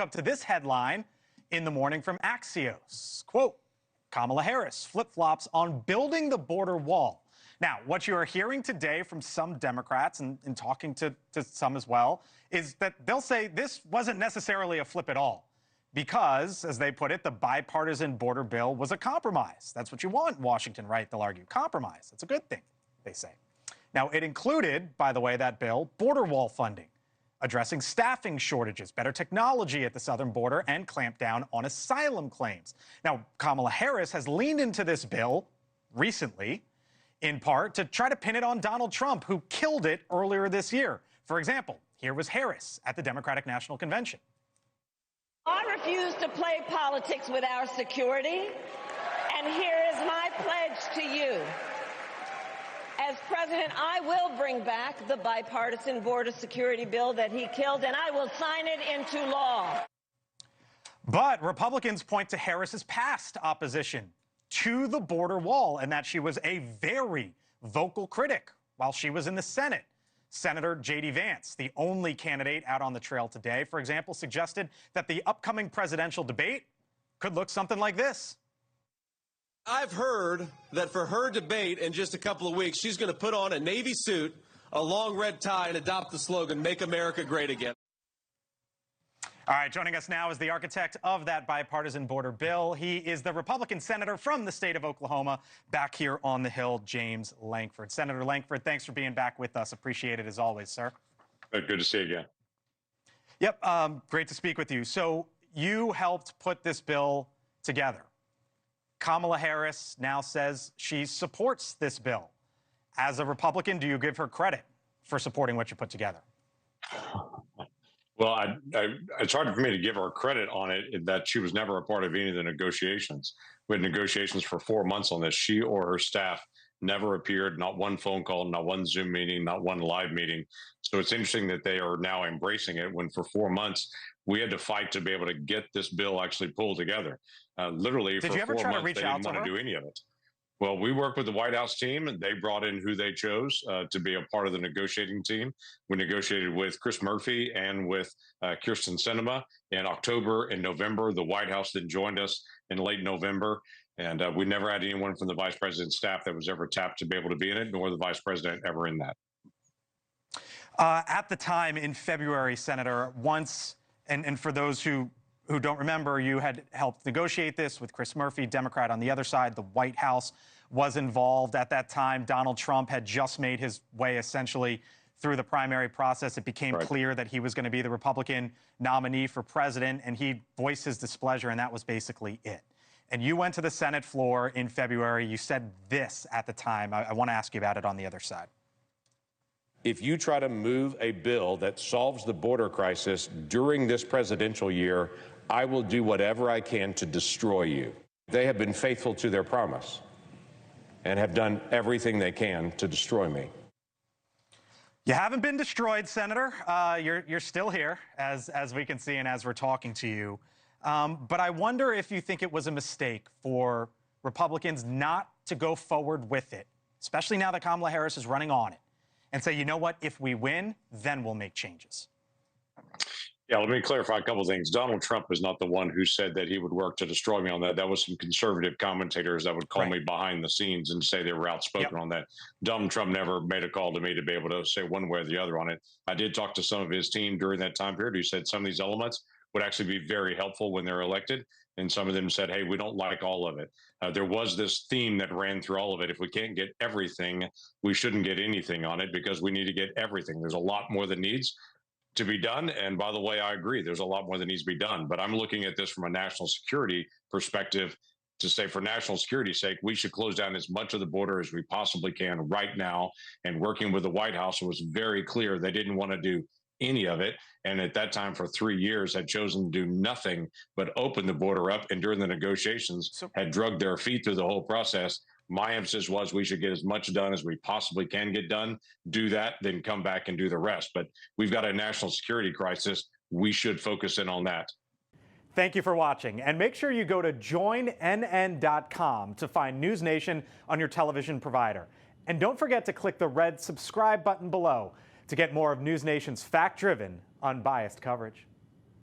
Up to this headline in the morning from Axios. Quote, Kamala Harris flip-flops on building the border wall. Now, what you are hearing today from some Democrats and talking to some as well is that they'll say this wasn't necessarily a flip at all because, as they put it, the bipartisan border bill was a compromise. That's what you want in Washington, right? They'll argue. Compromise. That's a good thing, they say. Now, it included, by the way, that bill, border wall funding, addressing staffing shortages, better technology at the southern border, and clamp down on asylum claims. Now, Kamala Harris has leaned into this bill recently, in part to try to pin it on Donald Trump, who killed it earlier this year. For example, here was Harris at the Democratic National Convention. I refuse to play politics with our security, and here is my pledge to you. As president, I will bring back the bipartisan border security bill that he killed, and I will sign it into law. But Republicans point to Harris's past opposition to the border wall and that she was a very vocal critic while she was in the Senate. Senator J.D. Vance, the only candidate out on the trail today, for example, suggested that the upcoming presidential debate could look something like this. I've heard that for her debate in just a couple of weeks, she's going to put on a Navy suit, a long red tie, and adopt the slogan, "Make America Great Again." All right, joining us now is the architect of that bipartisan border bill. He is the Republican senator from the state of Oklahoma, back here on the Hill, James Lankford. Senator Lankford, thanks for being back with us. Appreciate it as always, sir. Good to see you again. Yep, great to speak with you. So you helped put this bill together. Kamala Harris now says she supports this bill. As a Republican, do you give her credit for supporting what you put together? Well, it's hard for me to give her credit on it in that she was never a part of any of the negotiations. We had negotiations for 4 months on this. She or her staff never appeared, not one phone call, not one Zoom meeting, not one live meeting. So it's interesting that they are now embracing it when for 4 months we had to fight to be able to get this bill actually pulled together. Literally, Did for you ever 4 try to months, reach they out didn't to want her? to do any of it. Well, we worked with the White House team, and they brought in who they chose to be a part of the negotiating team. We negotiated with Chris Murphy and with Kirsten Sinema in October and November. The White House then joined us in late November, and we never had anyone from the vice president's staff that was ever tapped to be able to be in it, nor the vice president ever in that. At the time in February, Senator, once, and for those who don't remember, you had helped negotiate this with Chris Murphy, Democrat on the other side. The White House was involved at that time. Donald Trump had just made his way essentially through the primary process. It became clear that he was going to be the Republican nominee for president, and he voiced his displeasure, and that was basically it. And you went to the Senate floor in February. You said this at the time. I want to ask you about it on the other side. If you try to move a bill that solves the border crisis during this presidential year, I will do whatever I can to destroy you. They have been faithful to their promise and have done everything they can to destroy me. You haven't been destroyed, Senator. You're still here, as we can see and as we're talking to you. But I wonder if you think it was a mistake for Republicans not to go forward with it, especially now that Kamala Harris is running on it, and say, you know what, if we win, then we'll make changes. Yeah, let me clarify a couple of things. Donald Trump is not the one who said that he would work to destroy me on that. That was some conservative commentators that would call me behind the scenes and say they were outspoken on that. Donald Trump never made a call to me to be able to say one way or the other on it. I did talk to some of his team during that time period who said some of these elements would actually be very helpful when they're elected. And some of them said, hey, we don't like all of it. There was this theme that ran through all of it. If we can't get everything, we shouldn't get anything on it because we need to get everything. There's a lot more that needs to be done. And by the way, I agree, there's a lot more that needs to be done. But I'm looking at this from a national security perspective to say for national security's sake, we should close down as much of the border as we possibly can right now. And working with the White House, it was very clear they didn't want to do any of it. And at that time, for 3 years, had chosen to do nothing but open the border up. And during the negotiations, had drugged their feet through the whole process. My emphasis was we should get as much done as we possibly can get done, do that, then come back and do the rest. But we've got a national security crisis. We should focus in on that. Thank you for watching. And make sure you go to joinnn.com to find NewsNation on your television provider. And don't forget to click the red subscribe button below to get more of NewsNation's fact-driven, unbiased coverage.